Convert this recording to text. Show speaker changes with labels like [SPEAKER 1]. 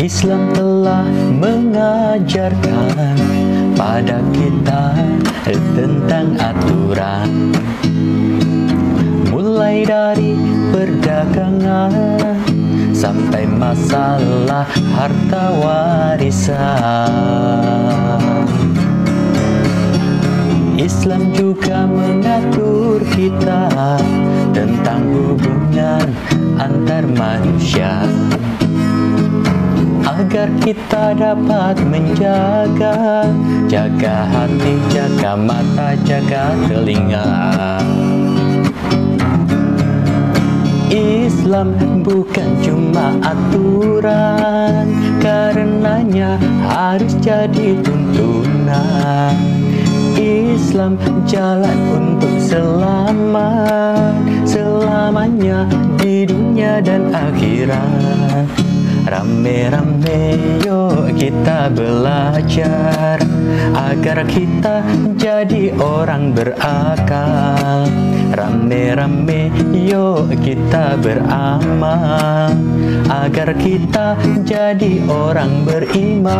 [SPEAKER 1] Islam telah mengajarkan pada kita tentang aturan, mulai dari perdagangan sampai masalah harta warisan. Islam juga mengatur kita tentang hubungan antar manusia, agar kita dapat menjaga hati, jaga mata, jaga telinga. Islam bukan cuma aturan, karenanya harus jadi tuntunan. Islam jalan untuk selamanya di dunia dan akhirat. Rame-rame yuk kita belajar agar kita jadi orang berakal. Rame-rame yuk kita beramal agar kita jadi orang beriman.